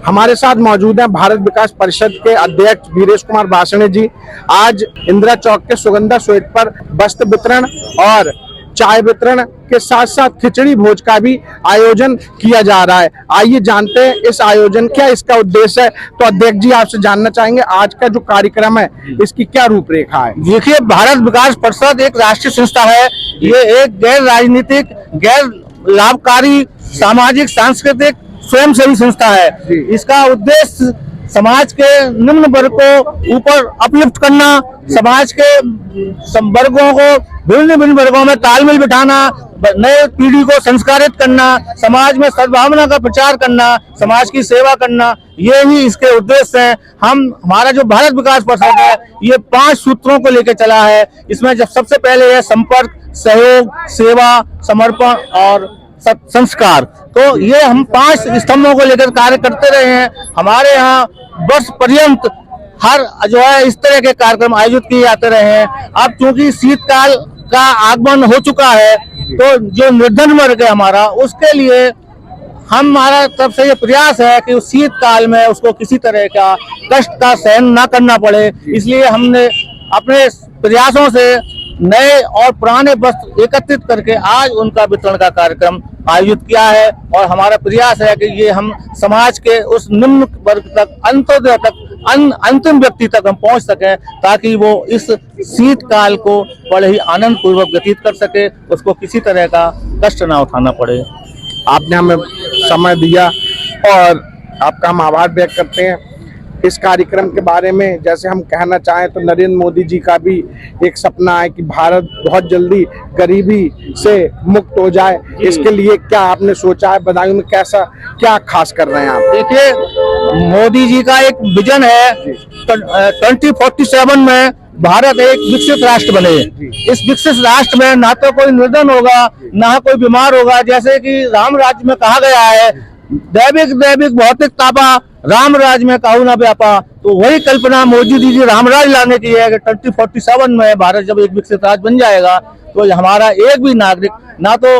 हमारे साथ मौजूद हैं भारत विकास परिषद के अध्यक्ष वीरेश कुमार भाषणे जी। आज इंदिरा चौक के सुगंधा स्वीट पर वस्त्र वितरण और चाय वितरण के साथ साथ खिचड़ी भोज का भी आयोजन किया जा रहा है। आइए जानते हैं इस आयोजन क्या इसका उद्देश्य है। तो अध्यक्ष जी आपसे जानना चाहेंगे आज का जो कार्यक्रम है इसकी क्या रूपरेखा है। देखिए, भारत विकास परिषद एक राष्ट्रीय संस्था है। ये एक गैर राजनीतिक, गैर लाभकारी, सामाजिक, सांस्कृतिक स्वयंसेवी संस्था है। इसका उद्देश्य समाज के निम्न वर्ग को ऊपर अपलिफ्ट करना, समाज के वर्गों को विभिन्न वर्गों में तालमेल बिठाना, नए पीढ़ी को संस्कारित करना, समाज में सद्भावना का प्रचार करना, समाज की सेवा करना, ये ही इसके उद्देश्य हैं। हमारा जो भारत विकास परिषद है ये 5 सूत्रों को लेकर चला है। इसमें जब सबसे पहले है संपर्क, सहयोग, सेवा, समर्पण और संस्कार। तो ये हम 5 स्तंभों को लेकर कार्य करते रहे हैं। हमारे यहाँ वर्ष पर्यंत हर जो है इस तरह के कार्यक्रम आयोजित किए जाते रहे हैं। अब चूंकि शीतकाल का आगमन हो चुका है तो जो निर्धन वर्ग है हमारा, उसके लिए हमारा तरफ से ये प्रयास है कि उस शीतकाल में उसको किसी तरह का कष्ट का सहन ना करना पड़े। इसलिए हमने अपने प्रयासों से नए और पुराने वस्त्र एकत्रित करके आज उनका वितरण का कार्यक्रम आयोजित किया है। और हमारा प्रयास है कि ये हम समाज के उस निम्न वर्ग तक, अंत्योदय तक, अंतिम व्यक्ति तक हम पहुंच सकें, ताकि वो इस शीतकाल को बड़े ही आनंद पूर्वक व्यतीत कर सके, उसको किसी तरह का कष्ट ना उठाना पड़े। आपने हमें समय दिया और आपका हम आभार व्यक्त करते हैं। इस कार्यक्रम के बारे में जैसे हम कहना चाहें तो नरेंद्र मोदी जी का भी एक सपना है कि भारत बहुत जल्दी गरीबी से मुक्त हो जाए। इसके लिए क्या आपने सोचा है, बदायूं में कैसा क्या खास कर रहे हैं आप? देखिए, मोदी जी का एक विजन है 2047 में भारत एक विकसित राष्ट्र बने। इस विकसित राष्ट्र में ना तो कोई निर्धन होगा, ना कोई बीमार होगा। जैसे कि राम राज्य में कहा गया है, दैविक भौतिक तापा राम राज में काहू ना व्यापा। तो वही कल्पना मोदी जी राम राज लाने की है कि 2047 में भारत जब एक विकसित राज्य बन जाएगा तो हमारा एक भी नागरिक ना तो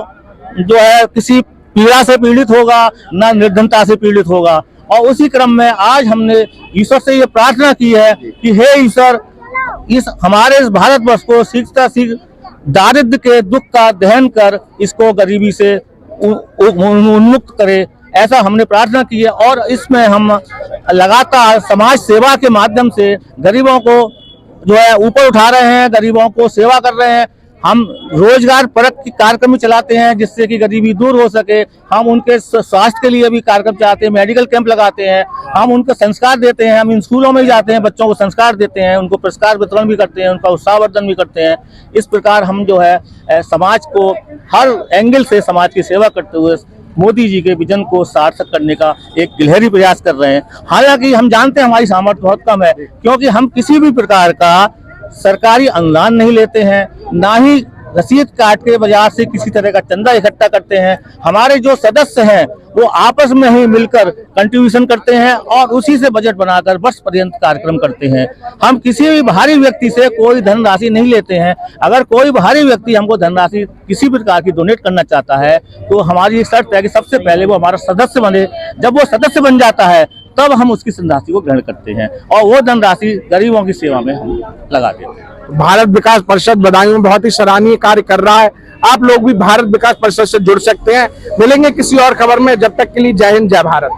जो है किसी पीड़ा से पीड़ित होगा, ना निर्धनता से पीड़ित होगा। और उसी क्रम में आज हमने ईश्वर से ये प्रार्थना की है कि हे ईश्वर, इस हमारे इस भारतवर्ष को दारिद्र्य के दुख का दहन कर इसको गरीबी से उन्मुक्त करे, ऐसा हमने प्रार्थना की है। और इसमें हम लगातार समाज सेवा के माध्यम से गरीबों को जो है ऊपर उठा रहे हैं, गरीबों को सेवा कर रहे हैं। हम रोजगार परक की कार्यक्रम चलाते हैं जिससे कि गरीबी दूर हो सके। हम उनके स्वास्थ्य के लिए भी कार्यक्रम चलाते हैं, मेडिकल कैंप लगाते हैं, हम उनको संस्कार देते हैं। हम इन स्कूलों में जाते हैं, बच्चों को संस्कार देते हैं, उनको पुरस्कार वितरण भी करते हैं, उनका उत्साहवर्धन भी करते हैं। इस प्रकार हम जो है समाज को हर एंगल से समाज की सेवा करते हुए मोदी जी के विजन को सार्थक करने का एक गिलहरी प्रयास कर रहे हैं। हालांकि हम जानते हैं हमारी सामर्थ्य बहुत कम है, क्योंकि हम किसी भी प्रकार का सरकारी अनुदान नहीं लेते हैं, ना ही रसीद काट के बाजार से किसी तरह का चंदा इकट्ठा करते हैं। हमारे जो सदस्य हैं वो आपस में ही मिलकर कंट्रीब्यूशन करते हैं और उसी से बजट बनाकर वर्ष पर्यंत कार्यक्रम करते हैं। हम किसी भी बाहरी व्यक्ति से कोई धनराशि नहीं लेते हैं। अगर कोई बाहरी व्यक्ति हमको धनराशि किसी प्रकार की डोनेट करना चाहता है तो हमारी एक शर्त है कि सबसे पहले वो हमारा सदस्य बने। जब वो सदस्य बन जाता है तब हम उसकी धनराशि को ग्रहण करते हैं और वो धनराशि गरीबों की सेवा में हम लगा देते हैं। भारत विकास परिषद बदायूं में बहुत ही सराहनीय कार्य कर रहा है। आप लोग भी भारत विकास परिषद से जुड़ सकते हैं। मिलेंगे किसी और खबर में, जब तक के लिए जय हिंद, जय भारत।